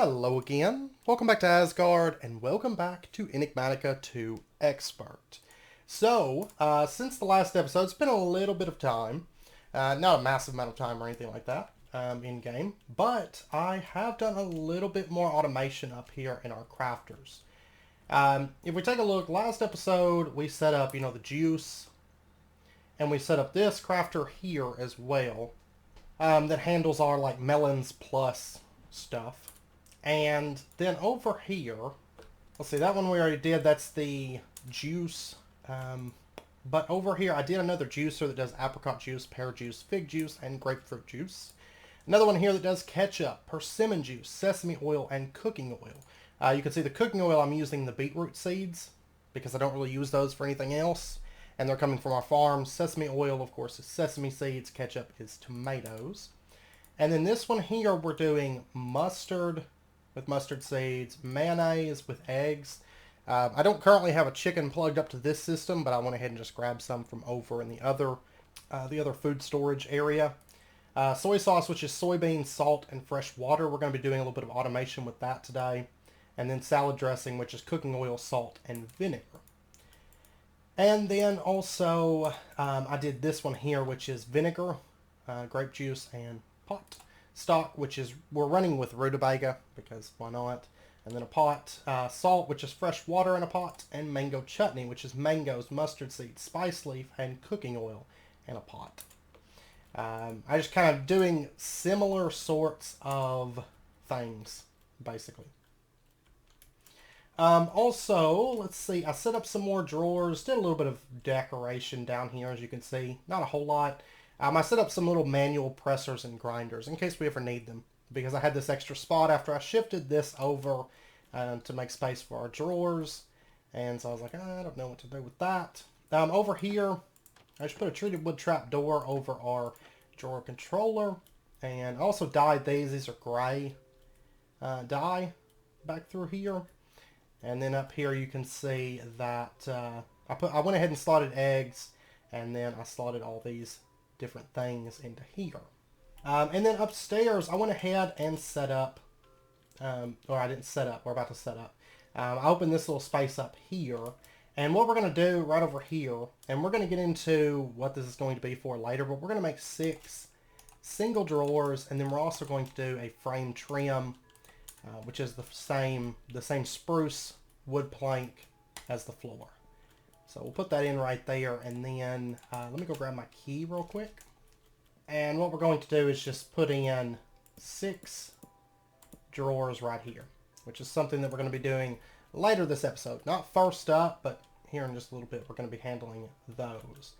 Hello again. Welcome back to Asgard, and welcome back to Enigmatica 2 Expert. Since the last episode, it's been a little bit of time. Not a massive amount of time or anything like that in-game, but I have done a little bit more automation up here in our crafters. If we take a look, last episode we set up, the juice, and we set up this crafter here as well that handles our, melons plus stuff. And then over here, let's see, that one we already did. That's the juice. But over here, I did another juicer that does apricot juice, pear juice, fig juice, and grapefruit juice. Another one here that does ketchup, persimmon juice, sesame oil, and cooking oil. You can see the cooking oil, I'm using the beetroot seeds because I don't really use those for anything else. And they're coming from our farm. Sesame oil, of course, is sesame seeds. Ketchup is tomatoes. And then this one here, we're doing mustard with mustard seeds, mayonnaise with eggs. I don't currently have a chicken plugged up to this system, but I went ahead and just grabbed some from over in the other food storage area. Soy sauce, which is soybeans, salt, and fresh water. We're going to be doing a little bit of automation with that today. And then salad dressing, which is cooking oil, salt, and vinegar. And then also, I did this one here, which is vinegar, grape juice, and pot stock, which is, we're running with rutabaga because why not, and then a pot, salt, which is fresh water in a pot, and mango chutney, which is mangoes, mustard seeds, spice leaf, and cooking oil in a pot. I just kind of doing similar sorts of things basically. Also, let's see, I set up some more drawers, did a little bit of decoration down here, as you can see, not a whole lot. I set up some little manual pressers and grinders in case we ever need them, because I had this extra spot after I shifted this over to make space for our drawers, and so I was like, I don't know what to do with that. Over here, I just put a treated wood trap door over our drawer controller, and also dyed these. These are gray dye back through here, and then up here you can see that I went ahead and slotted eggs, and then I slotted all these different things into here. And then upstairs, I went ahead and set up, or I didn't set up, we're about to set up. I opened this little space up here, and what we're going to do right over here, and we're going to get into what this is going to be for later, but we're going to make 6 single drawers, and then we're also going to do a frame trim, which is the same spruce wood plank as the floor. So we'll put that in right there, and then let me go grab my key real quick. And what we're going to do is just put in 6 drawers right here, which is something that we're going to be doing later this episode. Not first up, but here in just a little bit we're going to be handling those.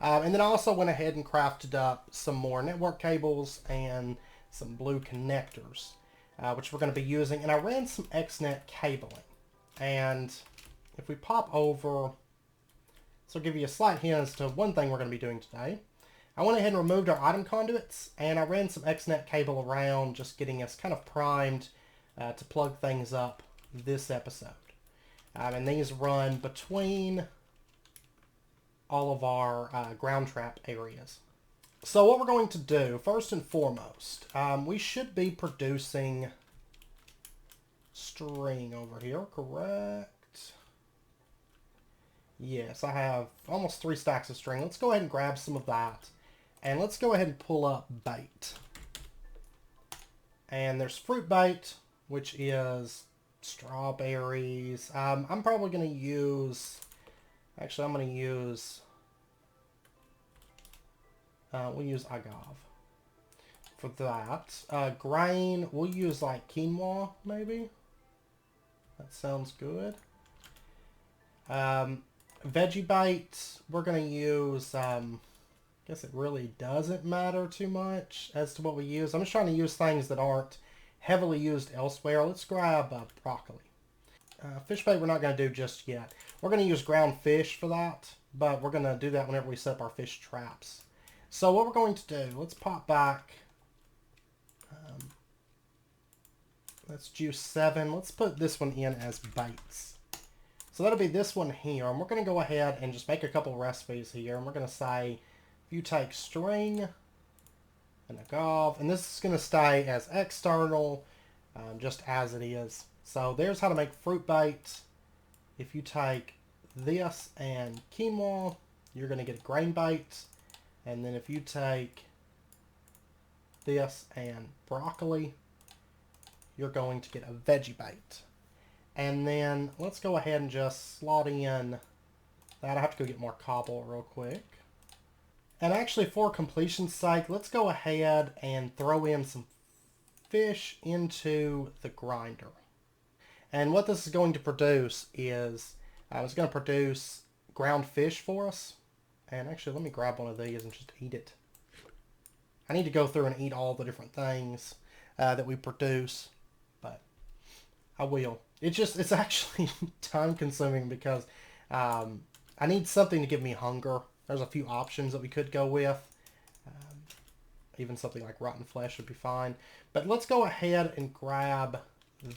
And then I also went ahead and crafted up some more network cables and some blue connectors, which we're going to be using. And I ran some xnet cabling. And if we pop over... So I'll give you a slight hint as to one thing we're going to be doing today. I went ahead and removed our item conduits, and I ran some xnet cable around, just getting us kind of primed to plug things up this episode. And these run between all of our ground trap areas. So what we're going to do, first and foremost, we should be producing string over here, correct? Yes, I have almost 3 stacks of string. Let's go ahead and grab some of that. And let's go ahead and pull up bait. And there's fruit bait, which is strawberries. I'm probably going to use... Actually, I'm going to use... we'll use agave for that. Grain, we'll use like quinoa, maybe. That sounds good. Veggie bait, we're going to use, I guess it really doesn't matter too much as to what we use. I'm just trying to use things that aren't heavily used elsewhere. Let's grab broccoli. Fish bait we're not going to do just yet. We're going to use ground fish for that, but we're going to do that whenever we set up our fish traps. So what we're going to do, let's pop back. Let's juice 7. Let's put this one in as baits. So that'll be this one here, and we're going to go ahead and just make a couple recipes here, and we're going to say, if you take string and agave, and this is going to stay as external, just as it is. So there's how to make fruit bait. If you take this and quinoa, you're going to get a grain bait. And then if you take this and broccoli, you're going to get a veggie bait. And then let's go ahead and just slot in that. I have to go get more cobble real quick. And actually, for completion's sake, let's go ahead and throw in some fish into the grinder. And what this is going to produce is, it's going to produce ground fish for us. And actually, let me grab one of these and just eat it. I need to go through and eat all the different things that we produce, but I will. It's actually time consuming because I need something to give me hunger. There's a few options that we could go with. Even something like rotten flesh would be fine. But let's go ahead and grab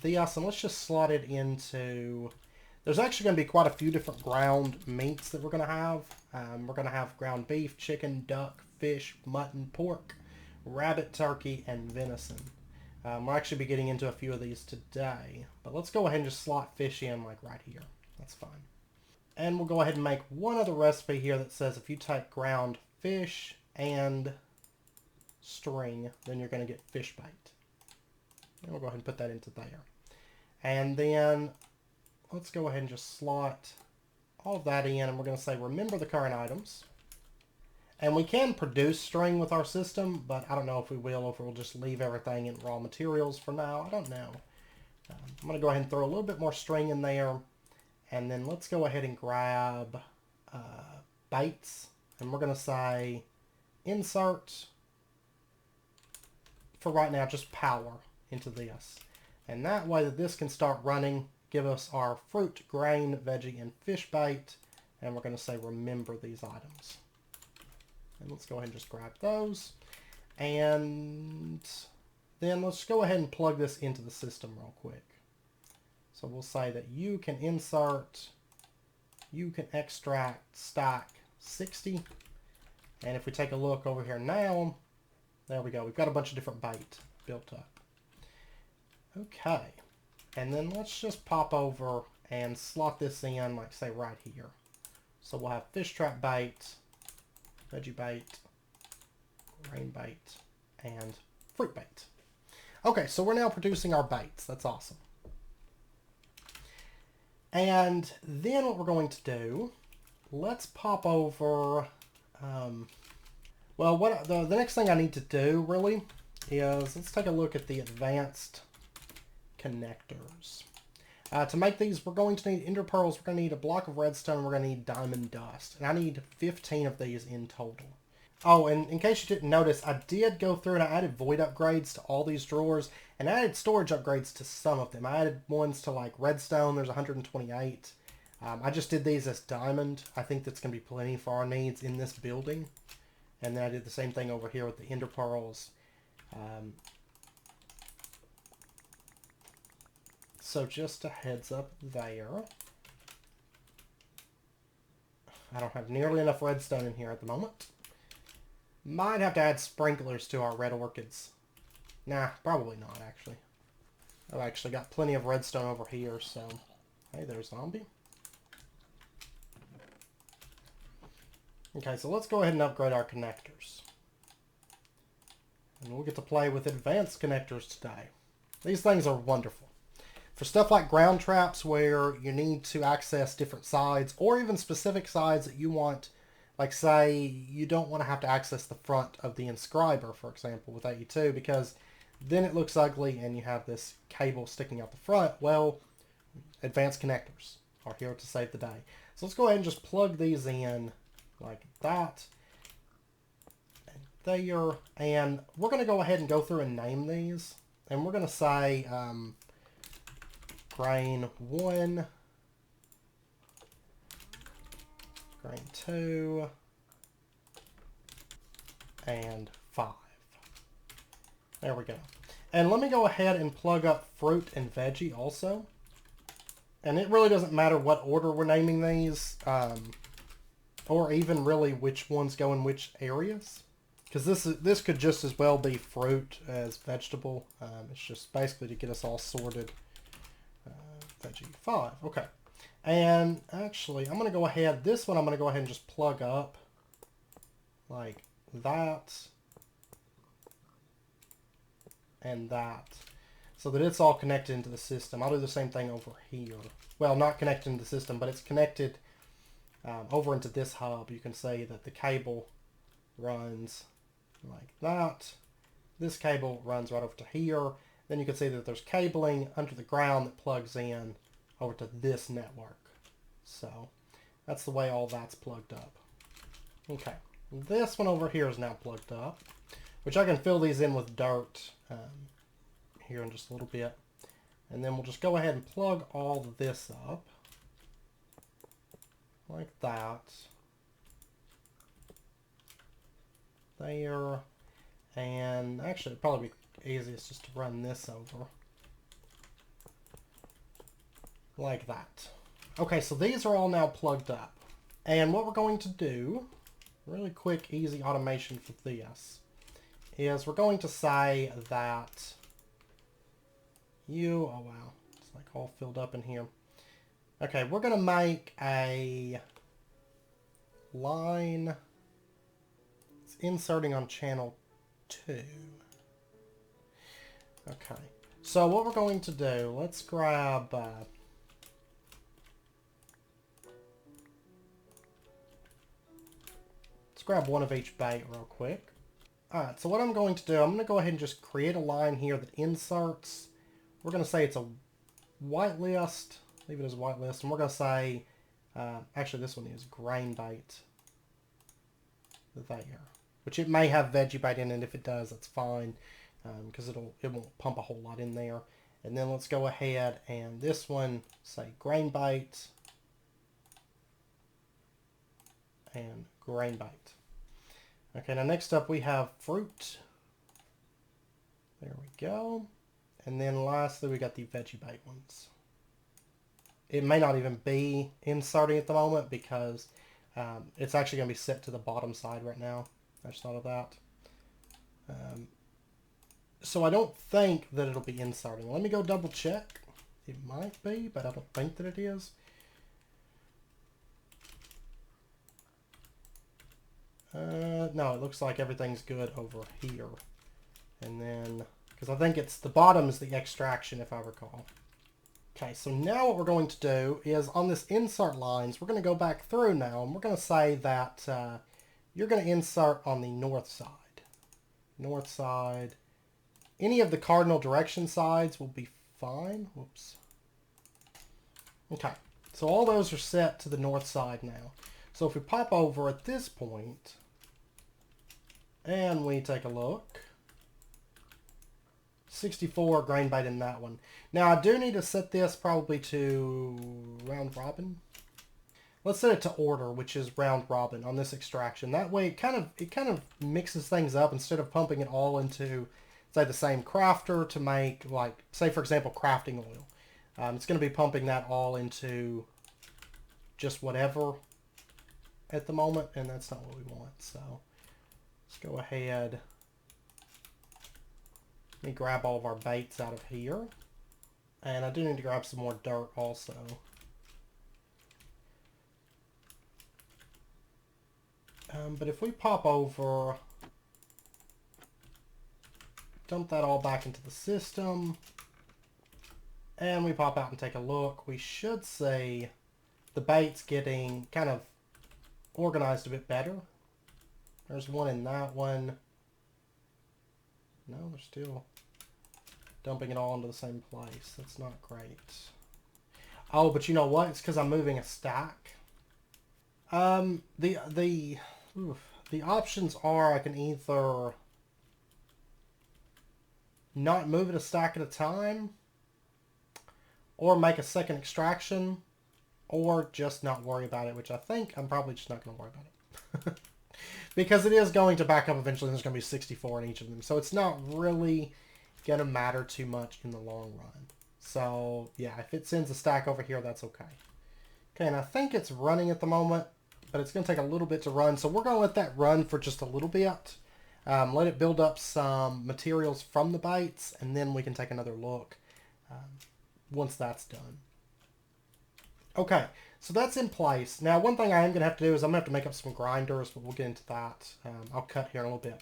this and let's just slot it into... There's actually going to be quite a few different ground meats that we're going to have. We're going to have ground beef, chicken, duck, fish, mutton, pork, rabbit, turkey, and venison. We'll actually be getting into a few of these today. But let's go ahead and just slot fish in like right here. That's fine. And we'll go ahead and make one other recipe here that says if you take ground fish and string, then you're going to get fish bait. And we'll go ahead and put that into there. And then let's go ahead and just slot all of that in, and we're going to say remember the current items. And we can produce string with our system, but I don't know if we will, or if we'll just leave everything in raw materials for now. I don't know. I'm going to go ahead and throw a little bit more string in there. And then let's go ahead and grab baits. And we're going to say insert, for right now, just power into this. And that way that this can start running, give us our fruit, grain, veggie, and fish bait. And we're going to say remember these items. And let's go ahead and just grab those. And then let's go ahead and plug this into the system real quick. So we'll say that you can insert, you can extract stack 60. And if we take a look over here now, there we go. We've got a bunch of different bait built up. Okay. And then let's just pop over and slot this in, like say right here. So we'll have fish trap bait, veggie bait, grain bait, and fruit bait. Okay, so we're now producing our baits. That's awesome. And then what we're going to do, let's pop over, well, what the next thing I need to do, really, is let's take a look at the advanced connectors. To make these, we're going to need ender pearls, we're going to need a block of redstone, we're going to need diamond dust. And I need 15 of these in total. Oh, and in case you didn't notice, I did go through and I added void upgrades to all these drawers, and I added storage upgrades to some of them. I added ones to like redstone, there's 128. I just did these as diamond. I think that's going to be plenty for our needs in this building. And then I did the same thing over here with the ender pearls. So just a heads up there. I don't have nearly enough redstone in here at the moment. Might have to add sprinklers to our red orchids. Nah, probably not, actually. I've actually got plenty of redstone over here, so... Hey, there's zombie. Okay, so let's go ahead and upgrade our connectors. And we'll get to play with advanced connectors today. These things are wonderful. For stuff like ground traps where you need to access different sides, or even specific sides that you want, like say you don't want to have to access the front of the inscriber, for example, with AE2, because then it looks ugly and you have this cable sticking out the front. Well, advanced connectors are here to save the day. So let's go ahead and just plug these in like that. And there. And we're going to go ahead and go through and name these. And we're going to say grain 1, grain 2, and 5. There we go. And let me go ahead and plug up fruit and veggie also. And it really doesn't matter what order we're naming these, or even really which ones go in which areas. because this could just as well be fruit as vegetable. It's just basically to get us all sorted. Veggie 5. Okay. And actually, I'm going to go ahead, this one I'm going to go ahead and just plug up like that and that so that it's all connected into the system. I'll do the same thing over here. Well, not connected into the system, but it's connected over into this hub. You can see that the cable runs like that. This cable runs right over to here. Then you can see that there's cabling under the ground that plugs in over to this network. So that's the way all that's plugged up. Okay, this one over here is now plugged up, which I can fill these in with dirt here in just a little bit. And then we'll just go ahead and plug all of this up like that. There. And actually it'd probably be easiest just to run this over like that. Okay, so these are all now plugged up. And what we're going to do, really quick, easy automation for this, is we're going to say that you, oh wow, it's like all filled up in here. Okay, we're going to make a line, it's inserting on channel 2. Okay, so what we're going to do, let's grab one of each bait real quick. Alright, so what I'm going to do, I'm going to go ahead and just create a line here that inserts. We're going to say it's a white list, leave it as a white list, and we're going to say, actually this one is grain bait there, which it may have veggie bait in it. If it does, that's fine. Because it won't pump a whole lot in there. And then let's go ahead and this one say grain bait and grain bait. Okay, now next up we have fruit. There we go. And then lastly we got the veggie bait ones. It may not even be inserting at the moment because it's actually going to be set to the bottom side right now. I just thought of that. So I don't think that it'll be inserting. Let me go double check. It might be, but I don't think that it is. No, it looks like everything's good over here. And then, because I think it's the bottom is the extraction, if I recall. Okay, so now what we're going to do is on this insert lines, we're going to go back through now, and we're going to say that you're going to insert on the north side. North side. Any of the cardinal direction sides will be fine. Whoops. Okay, so all those are set to the north side now. So if we pop over at this point, and we take a look, 64 grain bait in that one. Now I do need to set this probably to round robin. Let's set it to order, which is round robin on this extraction. That way it kind of mixes things up instead of pumping it all into, say, the same crafter to make, like, say for example, crafting oil. It's going to be pumping that all into just whatever at the moment, and that's not what we want. So let's go ahead. Let me grab all of our baits out of here. And I do need to grab some more dirt also. But if we pop over, dump that all back into the system, and we pop out and take a look, we should see the bait's getting kind of organized a bit better. There's one in that one. No, they're still dumping it all into the same place. That's not great. Oh, but you know what? It's because I'm moving a stack. The options are I can either not move it a stack at a time, or make a second extraction, or just not worry about it, which I think I'm probably just not going to worry about it. Because it is going to back up eventually, and there's going to be 64 in each of them. So it's not really going to matter too much in the long run. So, yeah, if it sends a stack over here, that's okay. Okay, and I think it's running at the moment, but it's going to take a little bit to run. So we're going to let that run for just a little bit. Let it build up some materials from the baits, and then we can take another look once that's done. Okay, so that's in place. Now, one thing I am going to have to do is I'm going to have to make up some grinders, but we'll get into that. I'll cut here in a little bit.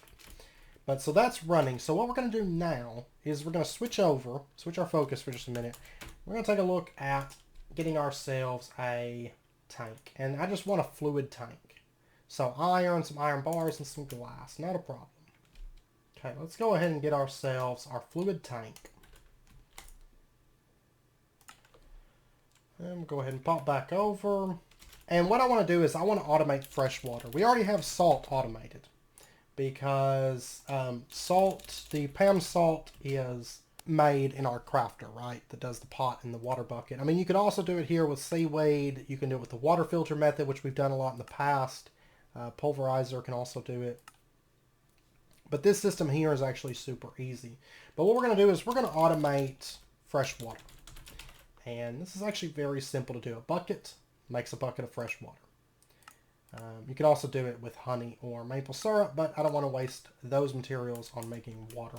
But so that's running. So what we're going to do now is we're going to switch our focus for just a minute. We're going to take a look at getting ourselves a tank. And I just want a fluid tank. So iron, some iron bars, and some glass. Not a problem. Okay, let's go ahead and get ourselves our fluid tank. And we'll go ahead and pop back over. And what I want to do is I want to automate freshwater. We already have salt automated because salt, the PAM salt is made in our crafter, right? That does the pot and the water bucket. I mean, you can also do it here with seaweed. You can do it with the water filter method, which we've done a lot in the past. Pulverizer can also do it. But this system here is actually super easy. But what we're going to do is we're going to automate freshwater. And this is actually very simple to do. A bucket makes a bucket of fresh water. You can also do it with honey or maple syrup, but I don't want to waste those materials on making water.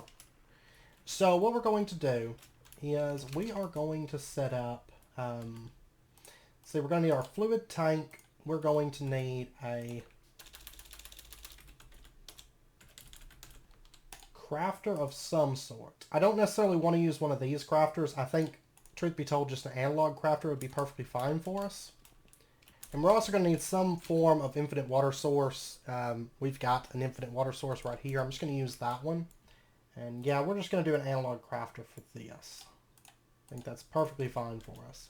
So what we're going to do is we are going to set up, we're going to need our fluid tank. We're going to need a crafter of some sort. I don't necessarily want to use one of these crafters. I think, truth be told, just an analog crafter would be perfectly fine for us. And we're also going to need some form of infinite water source. We've got an infinite water source right here. I'm just going to use that one. And yeah, we're just going to do an analog crafter for this. I think that's perfectly fine for us.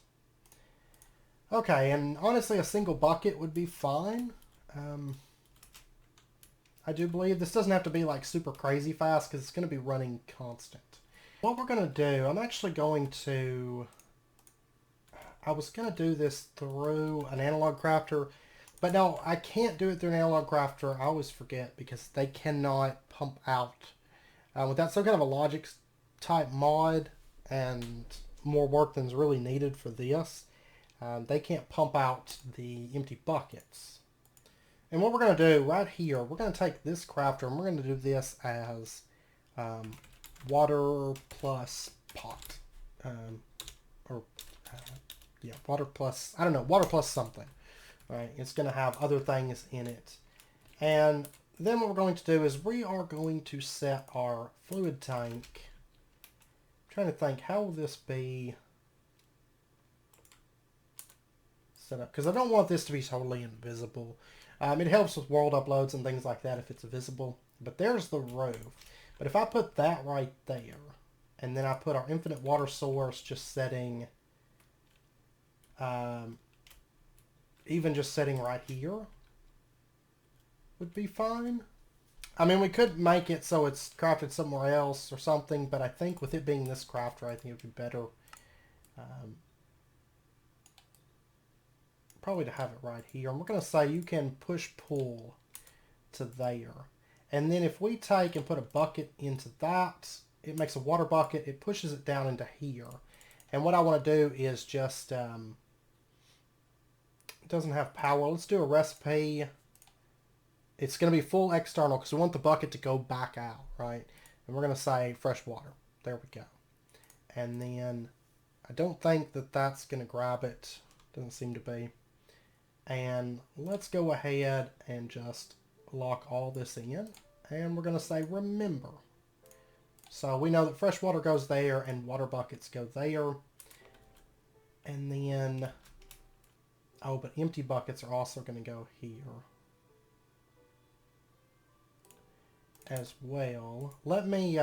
Okay, and honestly, a single bucket would be fine. I do believe this doesn't have to be like super crazy fast because it's going to be running constant. What we're going to do, I'm actually going to... I was going to do this through an analog crafter, but no, I can't do it through an analog crafter. I always forget because they cannot pump out. Without some kind of a logic type mod and more work than is really needed for this, they can't pump out the empty buckets. And what we're going to do right here, we're going to take this crafter and we're going to do this as water plus pot. Yeah, water plus, I don't know, water plus something. Right? It's going to have other things in it. And then what we're going to do is we are going to set our fluid tank. I'm trying to think, how will this be set up? Because I don't want this to be totally invisible. It helps with world uploads and things like that if it's visible. But there's the roof. But if I put that right there, and then I put our infinite water source just setting, even just setting right here, would be fine. I mean, we could make it so it's crafted somewhere else or something, but I think with it being this crafter, I think it would be better probably to have it right here. And we're going to say you can push-pull to there. And then if we take and put a bucket into that, it makes a water bucket. It pushes it down into here. And what I want to do is just, it doesn't have power. Let's do a recipe. It's going to be full external because we want the bucket to go back out, right? And we're going to say fresh water. There we go. And then I don't think that that's going to grab it. Doesn't seem to be. And let's go ahead and just lock all this in. And we're going to say remember. So we know that fresh water goes there and water buckets go there. And then, oh, but empty buckets are also going to go here as well. Let me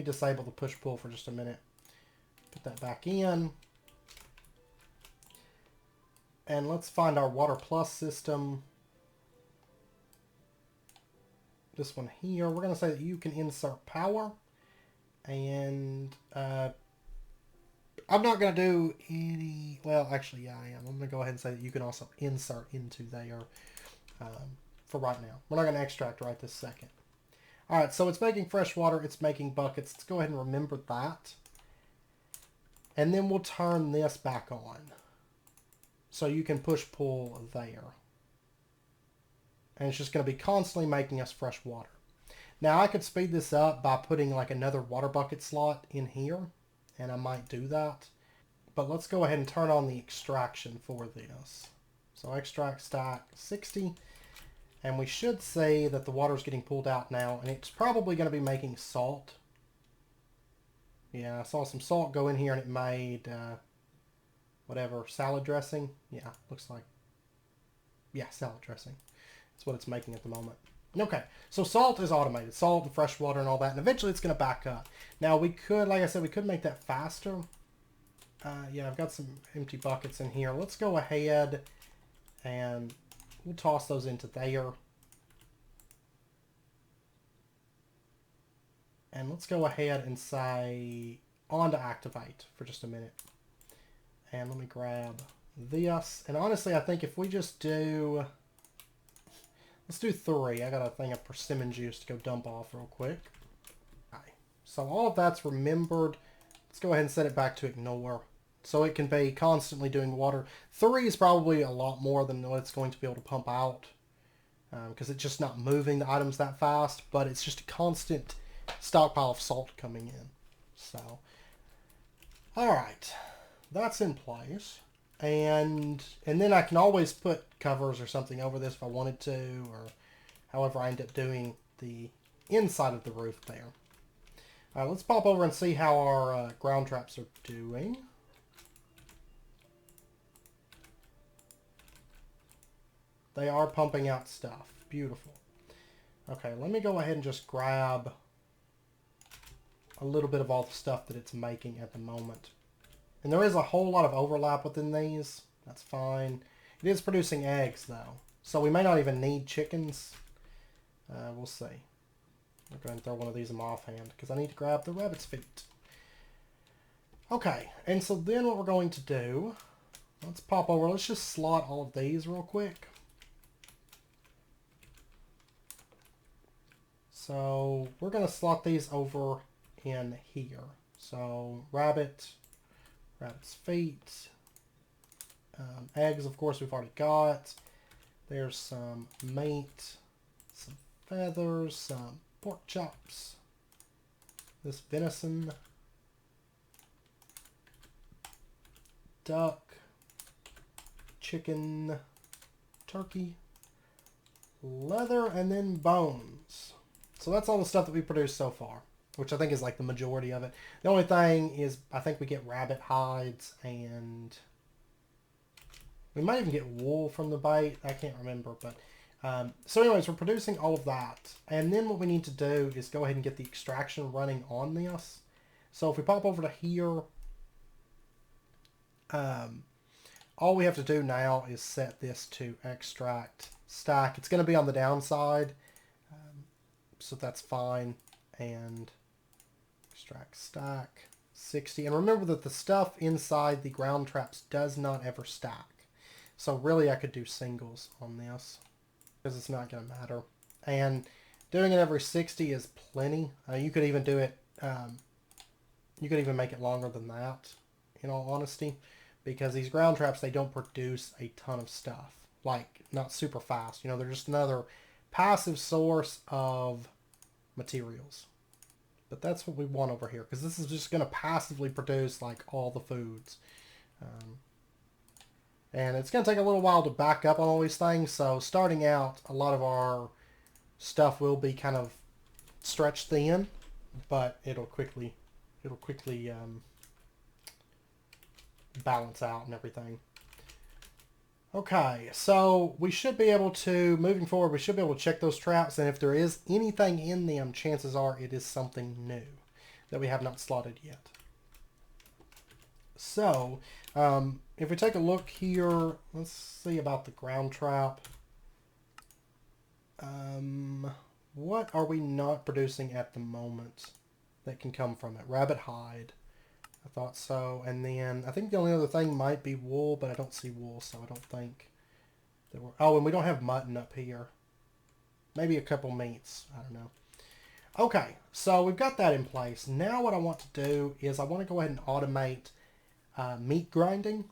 disable the push-pull for just a minute. Put that back in. And let's find our water plus system. This one here. We're going to say that you can insert power. And I'm not going to do any... Well, actually, yeah, I am. I'm going to go ahead and say that you can also insert into there for right now. We're not going to extract right this second. All right, so it's making fresh water. It's making buckets. Let's go ahead and remember that. And then we'll turn this back on. So you can push-pull there. and it's just going to be constantly making us fresh water. Now I could speed this up by putting like another water bucket slot in here, and I might do that. But let's go ahead and turn on the extraction for this. So extract stack 60, and we should see that the water is getting pulled out now, and it's probably going to be making salt. Yeah, I saw some salt go in here, and it made whatever, salad dressing. Yeah, looks like, yeah, salad dressing. That's what it's making at the moment. Okay, so salt is automated. Salt and fresh water and all that, and eventually it's going to back up. Now we could, like I said, we could make that faster. Yeah, I've got some empty buckets in here. Let's go ahead and we'll toss those into there. And let's go ahead and say on to activate for just a minute. And let me grab this. And honestly, I think if we just do, let's do 3. I got a thing of persimmon juice to go dump off real quick. Okay. So all of that's remembered. Let's go ahead and set it back to ignore. So it can be constantly doing water. 3 is probably a lot more than what it's going to be able to pump out. Because it's just not moving the items that fast. But it's just a constant stockpile of salt coming in. So, alright. That's in place. And then I can always put covers or something over this if I wanted to. Or however I end up doing the inside of the roof there. Let's pop over and see how our ground traps are doing. They are pumping out stuff. Beautiful. Okay, let me go ahead and just grab a little bit of all the stuff that it's making at the moment. And there is a whole lot of overlap within these. That's fine. It is producing eggs, though. So we may not even need chickens. We'll see. I'll go ahead and throw one of these in my offhand because I need to grab the rabbit's feet. Okay, and so then what we're going to do, let's pop over. Let's just slot all of these real quick. So we're going to slot these over in here. So rabbit's feet, eggs, of course, we've already got. There's some meat, some feathers, some pork chops, this venison, duck, chicken, turkey, leather, and then bones. So that's all the stuff that we produced so far, which I think is like the majority of it. The only thing is I think we get rabbit hides, and we might even get wool from the bait. I can't remember, but so anyways, we're producing all of that. And then what we need to do is go ahead and get the extraction running on this. So if we pop over to here, all we have to do now is set this to extract stack. It's going to be on the downside, so that's fine. And extract stack 60. And remember that the stuff inside the ground traps does not ever stack. So really I could do singles on this because it's not going to matter. And doing it every 60 is plenty. You could even do it, you could even make it longer than that, in all honesty. Because these ground traps, they don't produce a ton of stuff. Like, not super fast. You know, they're just another passive source of materials. But that's what we want over here. Because this is just going to passively produce, like, all the foods. And it's going to take a little while to back up on all these things. So, starting out, a lot of our stuff will be kind of stretched thin. But it'll quickly balance out and everything. Okay, so we should be able to, moving forward, we should be able to check those traps, and if there is anything in them, chances are it is something new that we have not slotted yet. So, if we take a look here, let's see about the ground trap. What are we not producing at the moment that can come from it? Rabbit hide. I thought so. And then I think the only other thing might be wool, but I don't see wool, so I don't think that we're... Oh, and we don't have mutton up here. Maybe a couple meats. I don't know. Okay, so we've got that in place. Now what I want to do is I want to go ahead and automate meat grinding.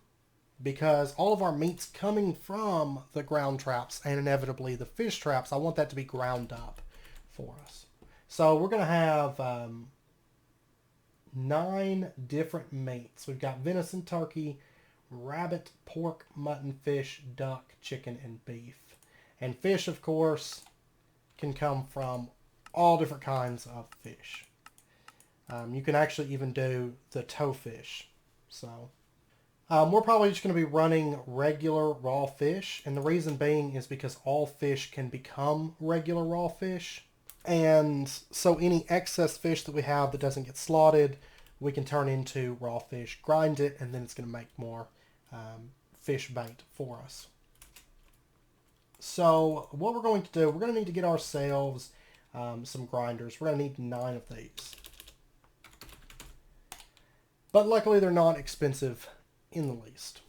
because all of our meat's coming from the ground traps and inevitably the fish traps. I want that to be ground up for us. So we're going to have 9 different meats. We've got venison, turkey, rabbit, pork, mutton, fish, duck, chicken, and beef. And fish, of course, can come from all different kinds of fish. You can actually even do the toefish. So we're probably just going to be running regular raw fish. And the reason being is because all fish can become regular raw fish. And so any excess fish that we have that doesn't get slotted, we can turn into raw fish, grind it, and then it's going to make more fish bait for us. So what we're going to do, we're going to need to get ourselves some grinders. We're going to need 9 of these. But luckily they're not expensive in the least.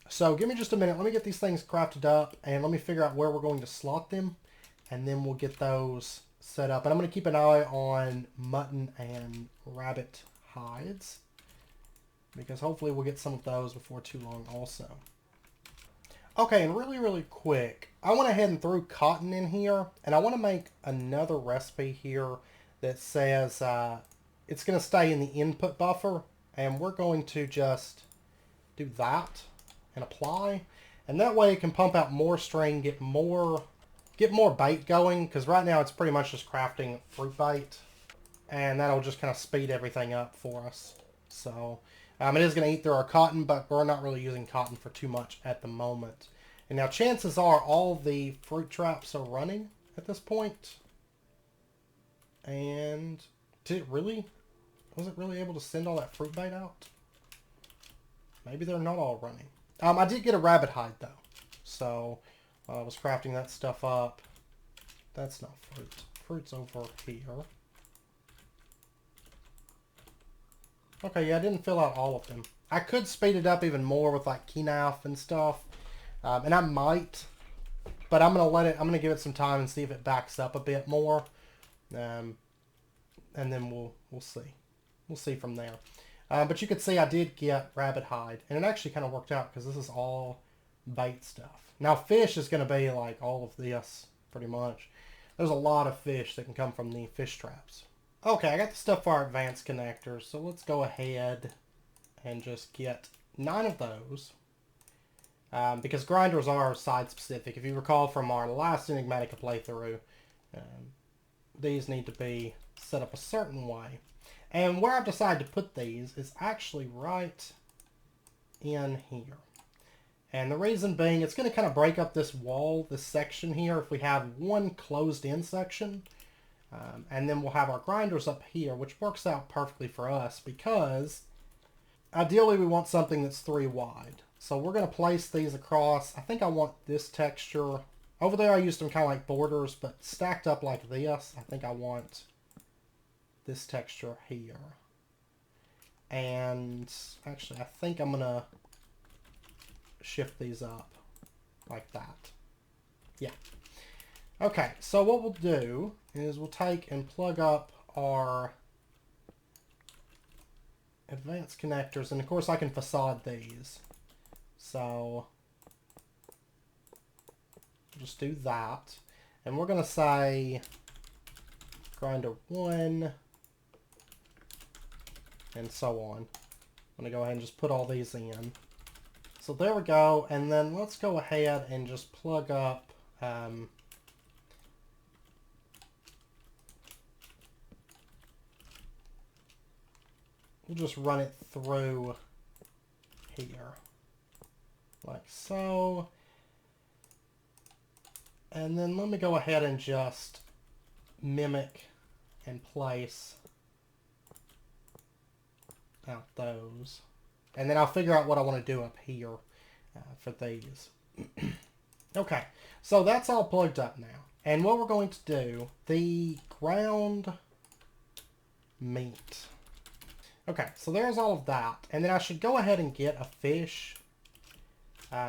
So give me just a minute. Let me get these things crafted up and let me figure out where we're going to slot them. And then we'll get those set up. And I'm going to keep an eye on mutton and rabbit hides, because hopefully we'll get some of those before too long also. Okay, and really quick, I went ahead and threw cotton in here, and I want to make another recipe here that says it's going to stay in the input buffer, and we're going to just do that and apply, and that way it can pump out more string, get more bait going, because right now it's pretty much just crafting fruit bait. And that'll just kind of speed everything up for us. So it is going to eat through our cotton, but we're not really using cotton for too much at the moment. And now chances are all the fruit traps are running at this point. And was it really able to send all that fruit bait out? Maybe they're not all running. I did get a rabbit hide though. So I was crafting that stuff up. That's not fruit. Fruit's over here. Okay, yeah, I didn't fill out all of them. I could speed it up even more with like Knaf and stuff. And I might, but I'm going to give it some time and see if it backs up a bit more. And then we'll see. We'll see from there. But you could see I did get rabbit hide, and it actually kind of worked out because this is all bait stuff. Now fish is going to be like all of this pretty much. There's a lot of fish that can come from the fish traps. Okay, I got the stuff for our advanced connectors, so let's go ahead and just get 9 of those. Because grinders are side-specific. If you recall from our last Enigmatica playthrough, these need to be set up a certain way. And where I've decided to put these is actually right in here. And the reason being, it's going to kind of break up this wall, this section here, if we have one closed-in section. And then we'll have our grinders up here, which works out perfectly for us because ideally we want something that's 3 wide. So we're going to place these across. I think I want this texture. Over there I used them kind of like borders, but stacked up like this, I think I want this texture here. And actually I think I'm going to shift these up like that. Yeah. Okay, so what we'll do is we'll take and plug up our advanced connectors, and of course I can facade these. So just do that, and we're going to say grinder 1 and so on. I'm going to go ahead and just put all these in. So there we go, and then let's go ahead and just plug up we'll just run it through here, like so. And then let me go ahead and just mimic and place out those. And then I'll figure out what I want to do up here for these. Okay, so that's all plugged up now. And what we're going to do, the ground meat. Okay, so there's all of that. And then I should go ahead and get a fish.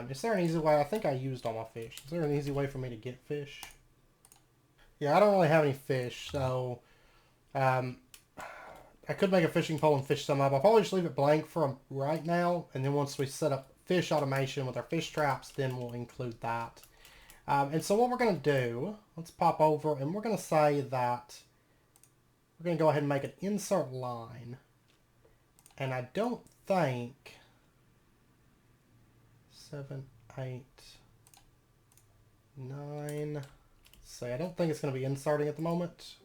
Is there an easy way? I think I used all my fish. Is there an easy way for me to get fish? Yeah, I don't really have any fish, so I could make a fishing pole and fish some up. I'll probably just leave it blank for right now, and then once we set up fish automation with our fish traps, then we'll include that. And so what we're going to do, let's pop over and we're going to say that we're going to go ahead and make an insert line. And I don't think 7, 8, 9. See, I don't think it's going to be inserting at the moment.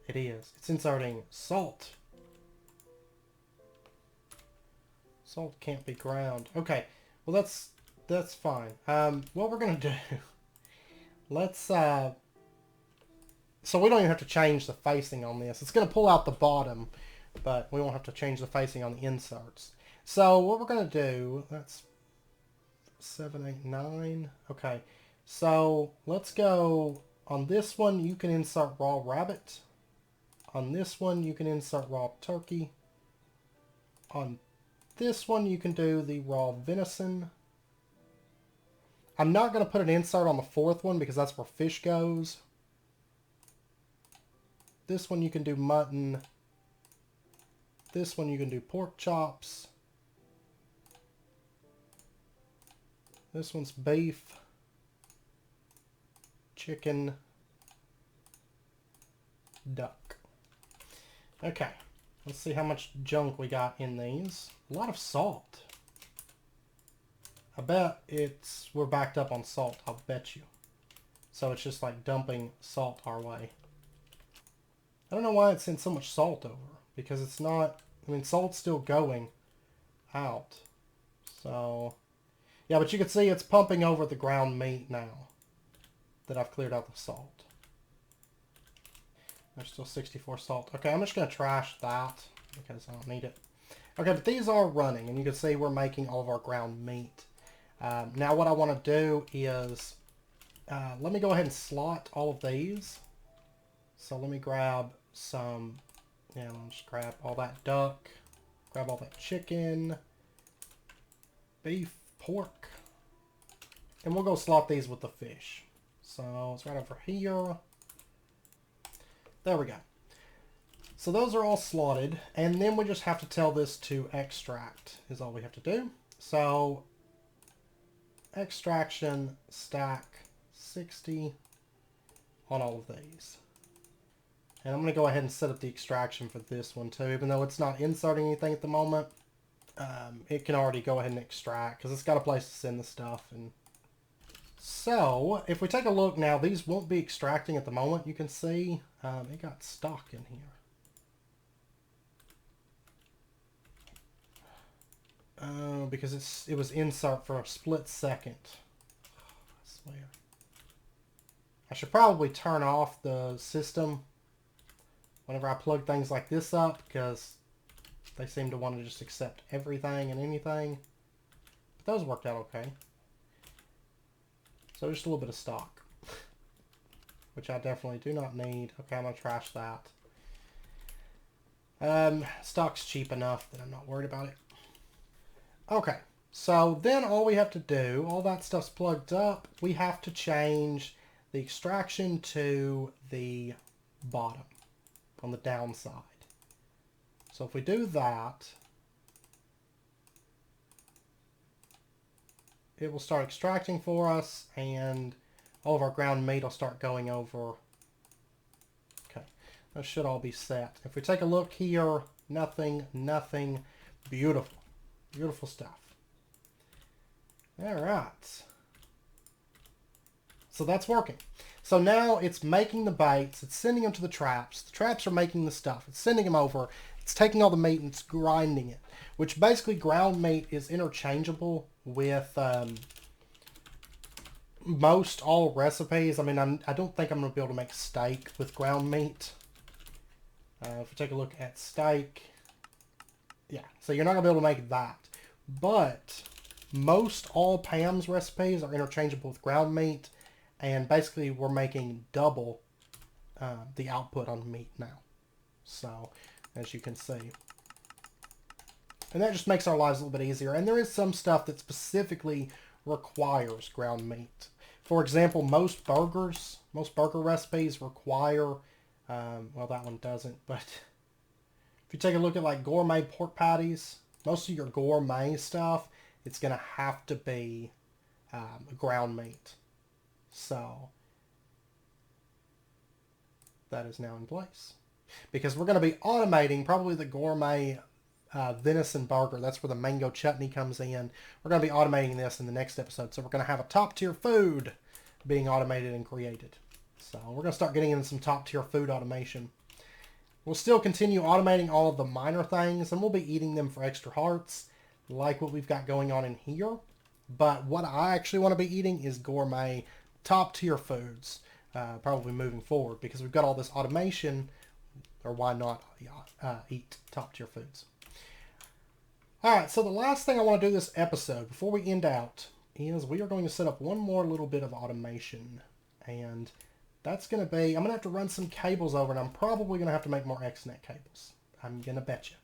It is. It's inserting salt. Salt can't be ground. Okay. Well, that's fine. What we're going to do, let's, so we don't even have to change the facing on this. It's going to pull out the bottom, but we won't have to change the facing on the inserts. So what we're going to do, that's 7, 8, 9. Okay. So let's go on this one. You can insert raw rabbit. On this one, you can insert raw turkey. On this one, you can do the raw venison. I'm not going to put an insert on the 4th one because that's where fish goes. This one you can do mutton. This one you can do pork chops. This one's beef. Chicken. Duck. Okay. Let's see how much junk we got in these. A lot of salt. I bet we're backed up on salt, I'll bet you. So it's just like dumping salt our way. I don't know why it sent so much salt over. Because it's not, I mean, salt's still going out. So, yeah, but you can see it's pumping over the ground meat now that I've cleared out the salt. There's still 64 salt. Okay, I'm just going to trash that because I don't need it. Okay, but these are running, and you can see we're making all of our ground meat. Now what I want to do is, let me go ahead and slot all of these. So let me grab some, yeah, I'll just grab all that duck, grab all that chicken, beef, pork, and we'll go slot these with the fish. So it's right over here. There we go. So those are all slotted, and then we just have to tell this to extract is all we have to do. So extraction stack 60 on all of these. And I'm going to go ahead and set up the extraction for this one too. Even though it's not inserting anything at the moment, it can already go ahead and extract because it's got a place to send the stuff. And so if we take a look now, these won't be extracting at the moment. You can see it got stuck in here. Because it was insert for a split second. I swear. I should probably turn off the system whenever I plug things like this up, because they seem to want to just accept everything and anything. But those worked out okay. So just a little bit of stock, which I definitely do not need. Okay, I'm going to trash that. Stock's cheap enough that I'm not worried about it. Okay, so then all we have to do, all that stuff's plugged up, we have to change the extraction to the bottom, on the downside. So if we do that, it will start extracting for us, and all of our ground meat will start going over. Okay, that should all be set. If we take a look here, nothing, nothing, beautiful. Beautiful stuff. All right. So that's working. So now it's making the baits. It's sending them to the traps. The traps are making the stuff. It's sending them over. It's taking all the meat and it's grinding it. Which basically ground meat is interchangeable with most all recipes. I mean, I don't think I'm going to be able to make steak with ground meat. If we take a look at steak. Yeah, so you're not going to be able to make that. But most all Pam's recipes are interchangeable with ground meat, and basically we're making double the output on meat now. So, as you can see. And that just makes our lives a little bit easier. And there is some stuff that specifically requires ground meat. For example, most burger recipes require, well, that one doesn't, but if you take a look at like gourmet pork patties, most of your gourmet stuff it's going to have to be ground meat. So that is now in place. Because we're going to be automating probably the gourmet venison burger. That's where the mango chutney comes in. We're going to be automating this in the next episode. So we're going to have a top tier food being automated and created. So we're going to start getting into some top tier food automation. We'll still continue automating all of the minor things, and we'll be eating them for extra hearts, like what we've got going on in here. But what I actually want to be eating is gourmet top tier foods, probably moving forward, because we've got all this automation, or why not eat top tier foods. Alright, so the last thing I want to do this episode, before we end out, is we are going to set up one more little bit of automation. And that's going to be, I'm going to have to run some cables over, and I'm probably going to have to make more xnet cables. I'm going to bet you.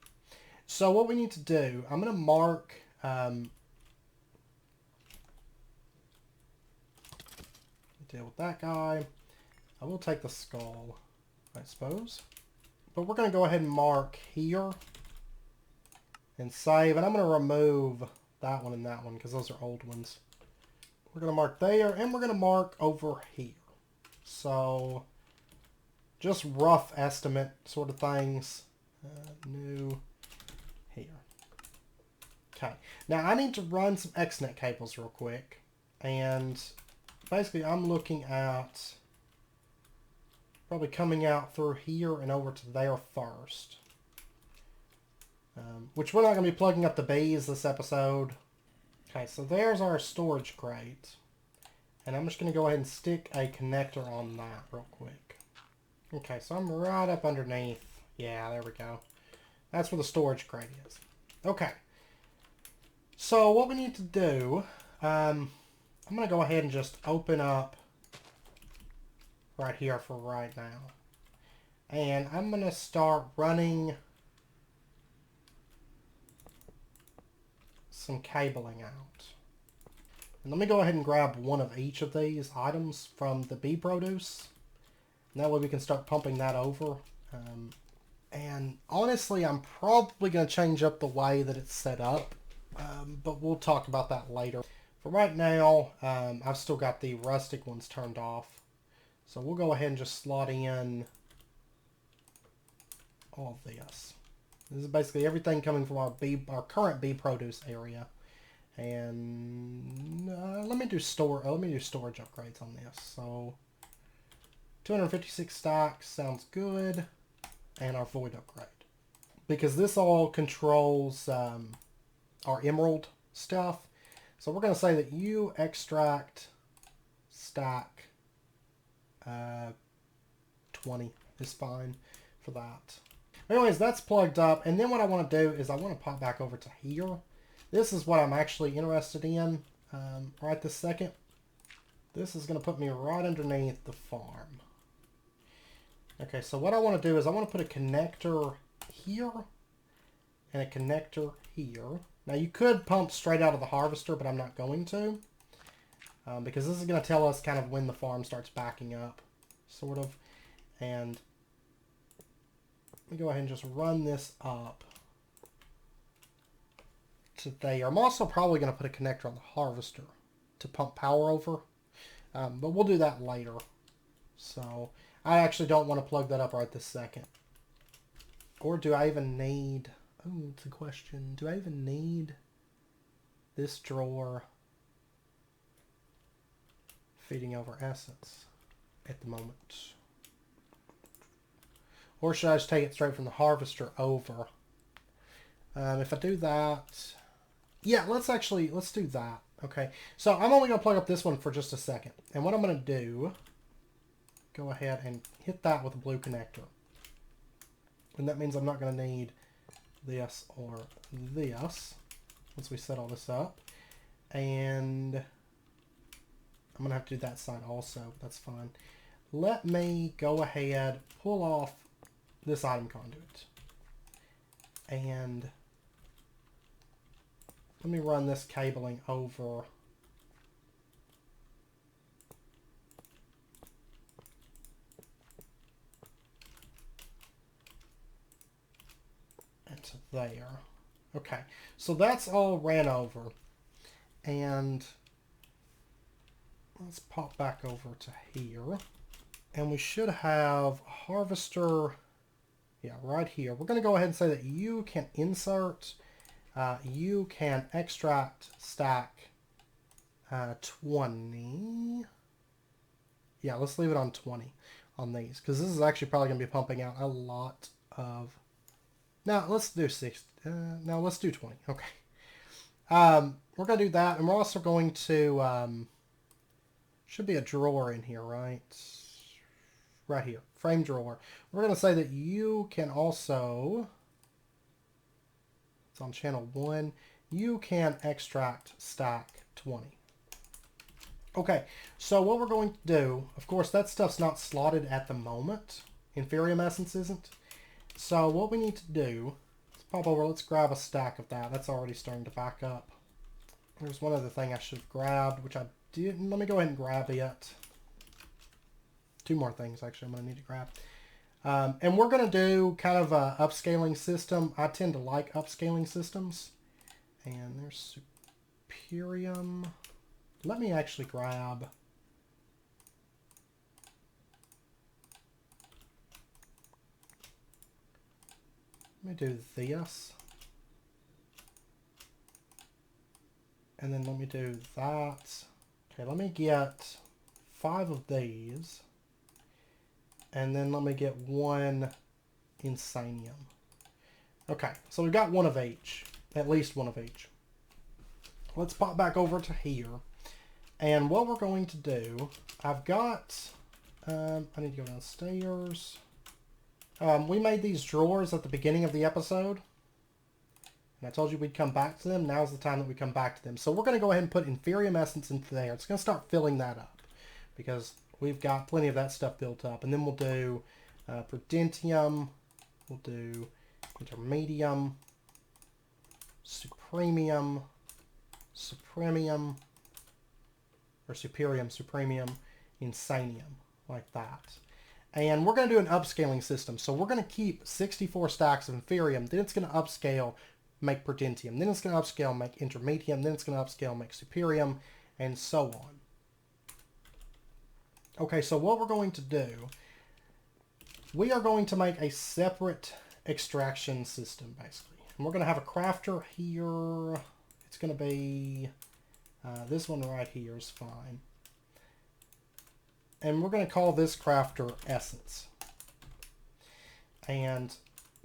So what we need to do, I'm going to mark, deal with that guy. I will take the skull, I suppose. But we're going to go ahead and mark here and save. And I'm going to remove that one and that one because those are old ones. We're going to mark there, and we're going to mark over here. So just rough estimate sort of things. New here. Okay. Now I need to run some xnet cables real quick. And basically I'm looking at probably coming out through here and over to there first. Which we're not going to be plugging up the bees this episode. Okay, so there's our storage crate. And I'm just going to go ahead and stick a connector on that real quick. Okay, so I'm right up underneath. Yeah, there we go. That's where the storage crate is. Okay. So what we need to do, I'm going to go ahead and just open up right here for right now. And I'm going to start running some cabling out. And let me go ahead and grab one of each of these items from the bee produce. And that way we can start pumping that over. And honestly, I'm probably going to change up the way that it's set up. But we'll talk about that later. For right now, I've still got the rustic ones turned off. So we'll go ahead and just slot in all of this. This is basically everything coming from our current bee produce area. And let me do storage upgrades on this. So 256 stacks sounds good, and our void upgrade, because this all controls our emerald stuff. So we're going to say that you extract stack 20 is fine for that. Anyways, that's plugged up, and then what I want to do is I want to pop back over to here. This is what I'm actually interested in right this second. This is going to put me right underneath the farm. Okay, so what I want to do is I want to put a connector here and a connector here. Now you could pump straight out of the harvester, but I'm not going to. Because this is going to tell us kind of when the farm starts backing up, sort of. And let me go ahead and just run this up to there. I'm also probably going to put a connector on the harvester to pump power over. But we'll do that later. So I actually don't want to plug that up right this second. Or do I even need... Oh, it's a question. Do I even need this drawer feeding over essence at the moment? Or should I just take it straight from the harvester over? If I do that... Yeah, let's do that. Okay, so I'm only going to plug up this one for just a second. And what I'm going to do, go ahead and hit that with a blue connector. And that means I'm not going to need this or this once we set all this up. And I'm going to have to do that side also, but that's fine. Let me go ahead, pull off this item conduit. And let me run this cabling over into there. Okay, so that's all ran over. And let's pop back over to here. And we should have a harvester, yeah, right here. We're going to go ahead and say that you can insert, you can extract stack 20. Yeah, let's leave it on 20 on these, because this is actually probably going to be pumping out a lot of... Now, let's do 6. No, let's do 20. Okay. We're going to do that, and we're also going to... should be a drawer in here, right? Right here. Frame drawer. We're going to say that you can also... It's on channel 1. You can extract stack 20. Okay, so what we're going to do, of course, that stuff's not slotted at the moment. Inferium Essence isn't. So what we need to do, let's pop over, let's grab a stack of that. That's already starting to back up. There's one other thing I should have grabbed, which I didn't. Let me go ahead and grab it. 2 more things, actually, I'm going to need to grab. And we're going to do kind of a upscaling system. I tend to like upscaling systems. And there's Superium. Let me actually grab... Let me do this. And then let me do that. Okay, let me get 5 of these. And then let me get 1 Insanium. Okay, so we've got 1 of each. At least 1 of each. Let's pop back over to here. And what we're going to do, I've got, I need to go downstairs. We made these drawers at the beginning of the episode. And I told you we'd come back to them. Now's the time that we come back to them. So we're going to go ahead and put Inferium Essence into there. It's going to start filling that up. Because we've got plenty of that stuff built up. And then we'll do Prudentium. We'll do Intermedium. Supremium. Supremium. Or Supremium, Insanium, like that. And we're going to do an upscaling system. So we're going to keep 64 stacks of Inferium. Then it's going to upscale, make Prudentium. Then it's going to upscale, make Intermedium. Then it's going to upscale, make Superium, and so on. Okay, so what we're going to do, we are going to make a separate extraction system, basically. And we're going to have a crafter here. It's going to be... this one right here is fine. And we're going to call this crafter Essence. And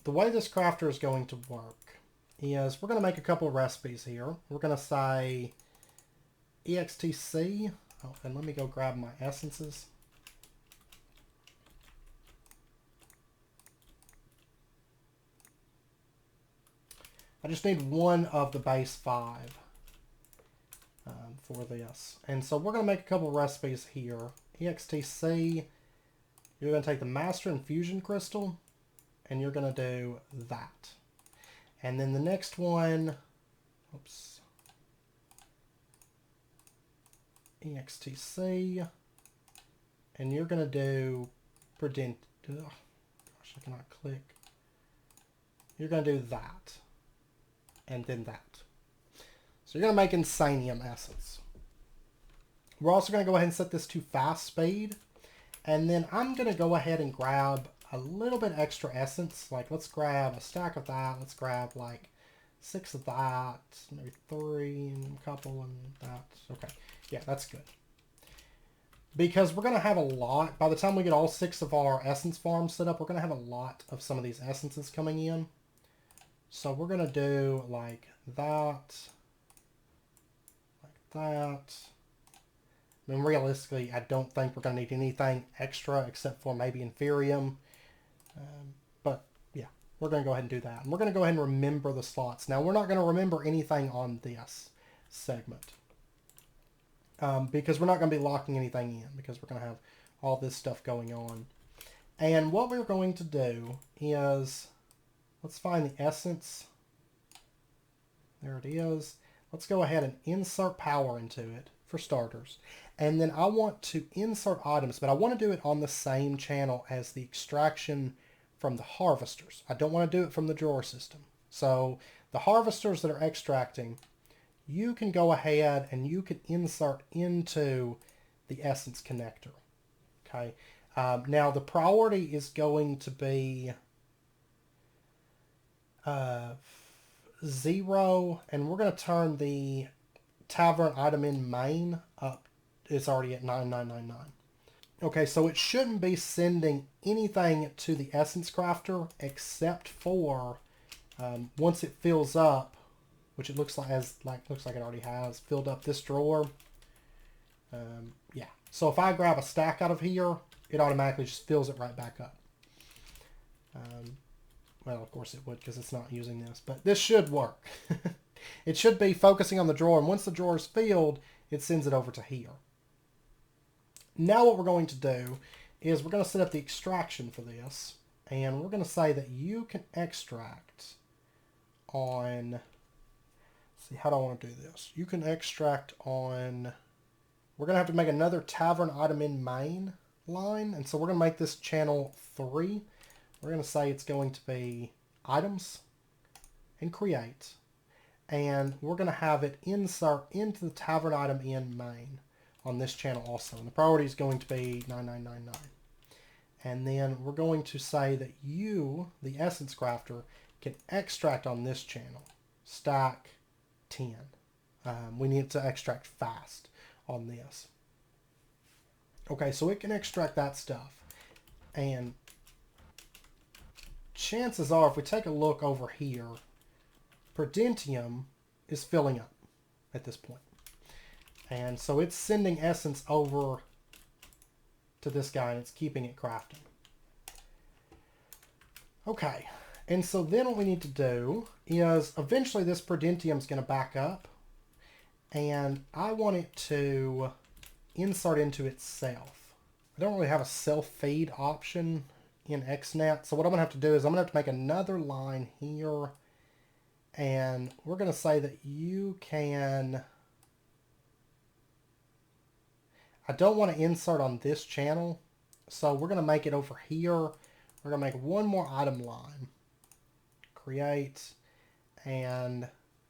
the way this crafter is going to work is we're going to make a couple of recipes here. We're going to say EXTC. Oh, and let me go grab my essences. I just need 1 of the base 5. For this. And so we're going to make a couple of recipes here. EXTC, you're going to take the Master Infusion Crystal, and you're going to do that. And then the next one, oops, EXTC, and you're going to do Prudent, gosh, I cannot click. You're going to do that, and then that. So you're going to make Insanium Essence. We're also going to go ahead and set this to fast speed. And then I'm going to go ahead and grab a little bit extra essence. Like, let's grab a stack of that. Let's grab like 6 of that. Maybe 3 and a couple and that. Okay. Yeah, that's good. Because we're going to have a lot. By the time we get all 6 of our essence farms set up, we're going to have a lot of some of these essences coming in. So we're going to do like that. That. I mean, realistically, I don't think we're going to need anything extra except for maybe Inferium. But, yeah, we're going to go ahead and do that. And we're going to go ahead and remember the slots. Now, we're not going to remember anything on this segment. Because we're not going to be locking anything in. Because we're going to have all this stuff going on. And what we're going to do is... Let's find the essence. There it is. Let's go ahead and insert power into it, for starters. And then I want to insert items, but I want to do it on the same channel as the extraction from the harvesters. I don't want to do it from the drawer system. So the harvesters that are extracting, you can go ahead and you can insert into the Essence connector. Okay. Now the priority is going to be 0, and we're going to turn the tavern item in main up. It's already at 9999. Okay, so it shouldn't be sending anything to the Essence Crafter except for once it fills up, which it looks like it already has filled up this drawer. Yeah. So if I grab a stack out of here, it automatically just fills it right back up. Well, of course it would because it's not using this, but this should work. It should be focusing on the drawer, and once the drawer is filled, it sends it over to here. Now what we're going to do is we're going to set up the extraction for this, and we're going to say that you can extract on, let's see, how do I want to do this? You can extract on, we're going to have to make another tavern item in main line, and so we're going to make this channel 3. We're going to say it's going to be items and create, and we're going to have it insert into the tavern item in main on this channel also. And the priority is going to be 9999. And then we're going to say that you, the Essence Crafter, can extract on this channel. Stack 10. We need to extract fast on this. Okay, so it can extract that stuff. And chances are, if we take a look over here, Prudentium is filling up at this point. And so it's sending essence over to this guy, and it's keeping it crafting. Okay, and so then what we need to do is eventually this Prudentium is going to back up, and I want it to insert into itself. I don't really have a self-feed option in XNet, so what I'm going to have to do is I'm going to have to make another line here, and we're going to say that you can... I don't want to insert on this channel, so we're going to make it over here. We're going to make one more item line. Create, and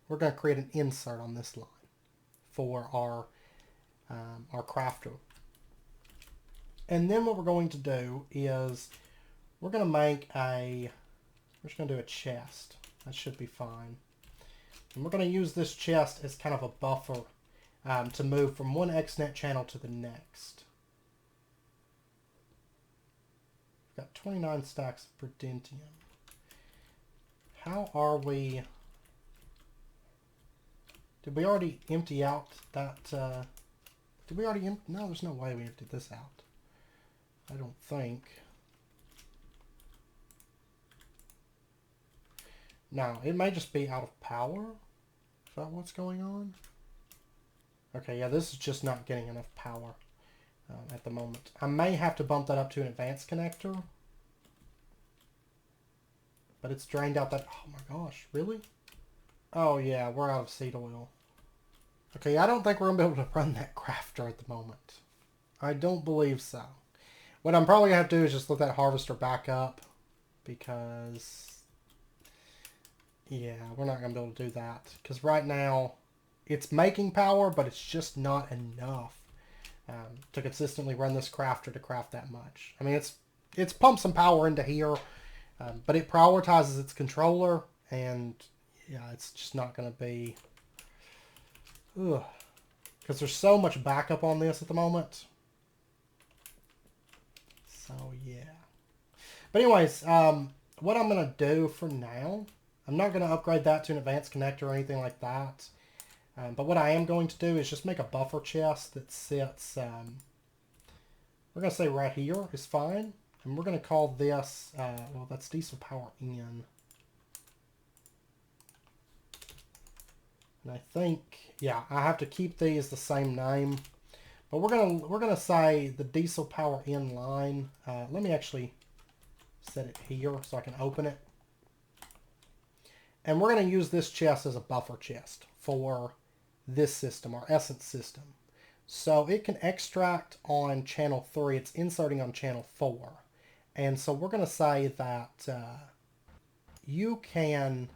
we're going to create an insert on this line for our crafter. And then what we're going to do is we're going to make we're just going to do a chest. That should be fine. And we're going to use this chest as kind of a buffer to move from one XNet channel to the next. We've got 29 stacks of Prudentium. How are we... Did we already empty out that... Did we already... No, there's no way we emptied this out. I don't think. No, it may just be out of power. Is that what's going on? Okay, yeah, this is just not getting enough power at the moment. I may have to bump that up to an advanced connector. But it's drained out that... Oh my gosh, really? Oh yeah, we're out of seed oil. Okay, I don't think we're going to be able to run that crafter at the moment. I don't believe so. What I'm probably going to have to do is just let that harvester back up. Because... yeah, we're not going to be able to do that. Because right now... it's making power, but it's just not enough to consistently run this crafter to craft that much. I mean, it's pumped some power into here, but it prioritizes its controller, and yeah, it's just not going to be... because there's so much backup on this at the moment. So, yeah. But anyways, what I'm going to do for now, I'm not going to upgrade that to an advanced connector or anything like that. But what I am going to do is just make a buffer chest that sits, we're going to say right here is fine. And we're going to call this, well, that's diesel power in. And I think, yeah, I have to keep these the same name. But we're gonna say the diesel power in line. Let me actually set it here so I can open it. And we're going to use this chest as a buffer chest for this system, our essence system. So it can extract on channel 3. It's inserting on channel 4. And so we're going to say that you can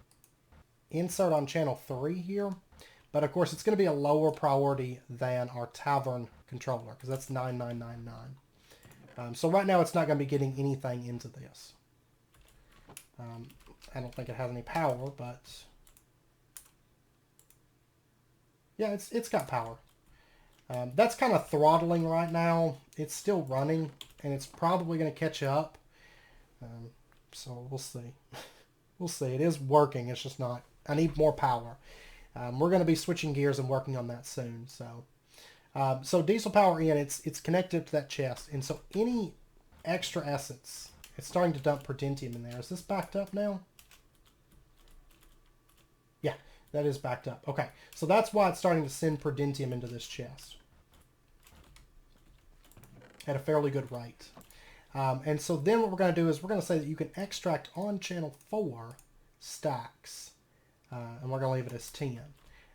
insert on channel 3 here, But of course, it's going to be a lower priority than our tavern controller because that's 9999. So right now, it's not going to be getting anything into this. I don't think it has any power, but yeah, it's got power. That's kind of throttling right now. It's still running, and it's probably going to catch up. So we'll see. We'll see. It is working. It's just not. I need more power. We're going to be switching gears and working on that soon. So diesel power in. It's connected to that chest, and so any extra essence, it's starting to dump prudentium in there. Is this backed up now? Yeah, that is backed up. Okay, so that's why it's starting to send prudentium into this chest at a fairly good rate. And so then what we're going to do is we're going to say that you can extract on channel 4 stacks. And we're going to leave it as 10.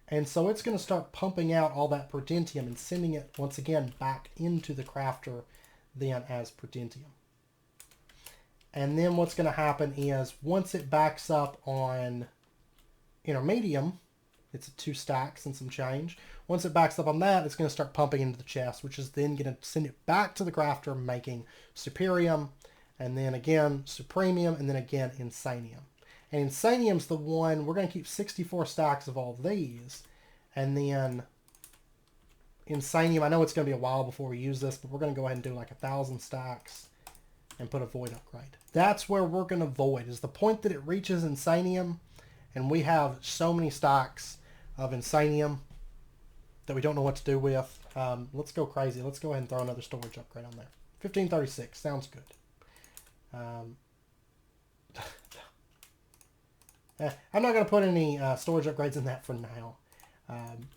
And so it's going to start pumping out all that prudentium and sending it once again back into the crafter then as prudentium. And then what's going to happen is once it backs up on intermedium, it's at 2 stacks and some change. Once it backs up on that, it's going to start pumping into the chest, which is then going to send it back to the crafter, making superium, and then again supremium, and then again insanium. And insanium's the one, we're going to keep 64 stacks of all these, and then insanium, I know it's going to be a while before we use this, but we're going to go ahead and do like 1,000 stacks and put a void upgrade. That's where we're going to void, is the point that it reaches insanium, and we have so many stacks of insanium that we don't know what to do with. Let's go crazy. Let's go ahead and throw another storage upgrade on there. 1536 sounds good. I'm not going to put any storage upgrades in that for now.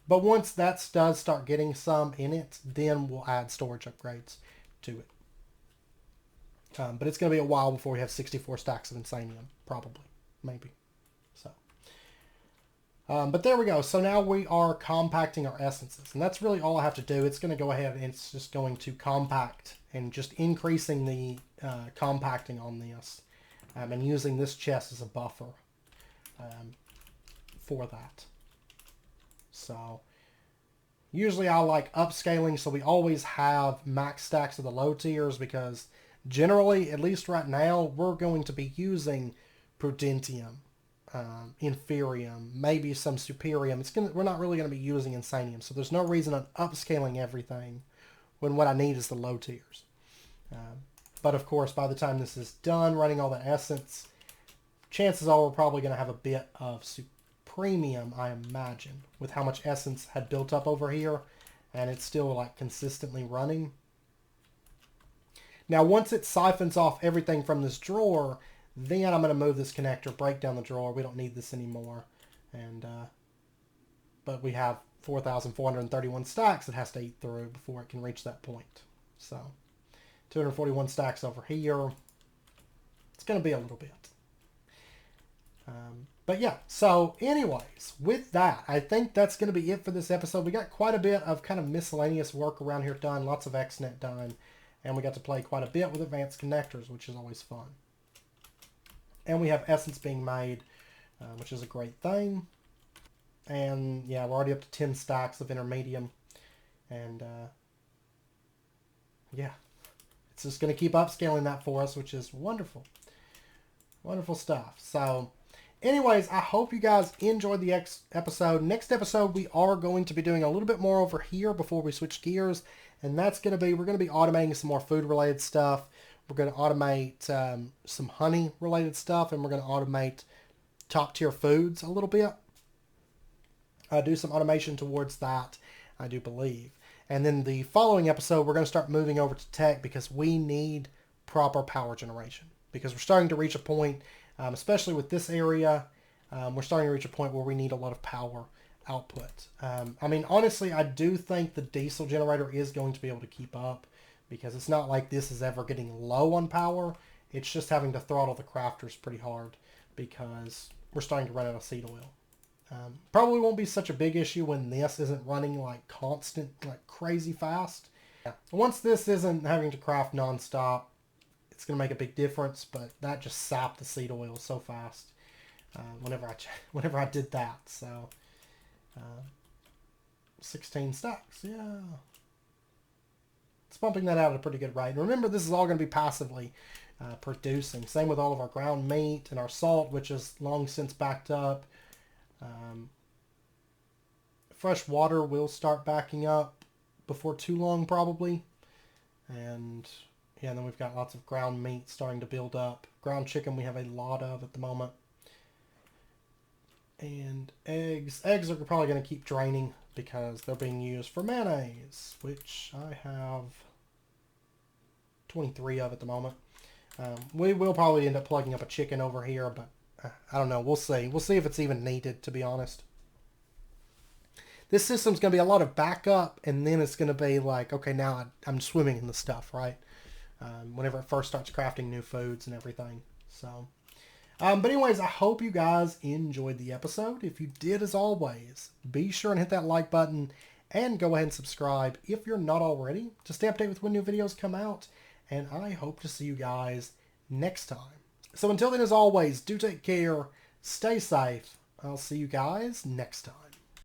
But once that does start getting some in it, then we'll add storage upgrades to it. But it's going to be a while before we have 64 stacks of insanium, probably, maybe. So, but there we go. So now we are compacting our essences, and that's really all I have to do. It's going to go ahead and it's just going to compact and just increasing the compacting on this, and using this chest as a buffer for that. So usually I like upscaling, so we always have max stacks of the low tiers, because generally, at least right now, we're going to be using prudentium, inferium, maybe some superium. We're not really going to be using insanium, so there's no reason on upscaling everything when what I need is the low tiers. But of course, by the time this is done, running all the essence, chances are we're probably going to have a bit of supremium, I imagine, with how much essence had built up over here, and it's still like consistently running. Now, once it siphons off everything from this drawer, then I'm going to move this connector, break down the drawer. We don't need this anymore. And but we have 4,431 stacks it has to eat through before it can reach that point. So 241 stacks over here. It's going to be a little bit. But yeah, so anyways, with that, I think that's going to be it for this episode. We got quite a bit of kind of miscellaneous work around here done, lots of xnet done, and we got to play quite a bit with advanced connectors, which is always fun. And we have essence being made, which is a great thing. And yeah, we're already up to 10 stacks of intermedium. And yeah, it's just going to keep upscaling that for us, which is wonderful. Wonderful stuff. So anyways, I hope you guys enjoyed the episode. Next episode, we are going to be doing a little bit more over here before we switch gears. And that's going to be, we're going to be automating some more food-related stuff. We're going to automate some honey-related stuff. And we're going to automate top-tier foods a little bit. Do some automation towards that, I do believe. And then the following episode, we're going to start moving over to tech because we need proper power generation. Because we're starting to reach a point, especially with this area, we're starting to reach a point where we need a lot of power output. I mean, honestly, I do think the diesel generator is going to be able to keep up, because it's not like this is ever getting low on power. It's just having to throttle the crafters pretty hard because we're starting to run out of seed oil. Probably won't be such a big issue when this isn't running like constant, like crazy fast. Yeah. Once this isn't having to craft nonstop, it's going to make a big difference, but that just sapped the seed oil so fast whenever I did that. So 16 stacks. Yeah. It's pumping that out at a pretty good rate. And remember, this is all going to be passively producing. Same with all of our ground meat and our salt, which is long since backed up. Fresh water will start backing up before too long, probably. And yeah, and then we've got lots of ground meat starting to build up. Ground chicken we have a lot of at the moment. And eggs. Eggs are probably going to keep draining because they're being used for mayonnaise, which I have 23 of at the moment. We will probably end up plugging up a chicken over here, but I don't know. We'll see. We'll see if it's even needed, to be honest. This system's going to be a lot of backup, and then it's going to be like, okay, now I'm swimming in the stuff, right? Whenever it first starts crafting new foods and everything. So, but anyways, I hope you guys enjoyed the episode. If you did, as always, be sure and hit that like button and go ahead and subscribe if you're not already to stay updated with when new videos come out. And I hope to see you guys next time. So until then, as always, do take care, stay safe. I'll see you guys next time.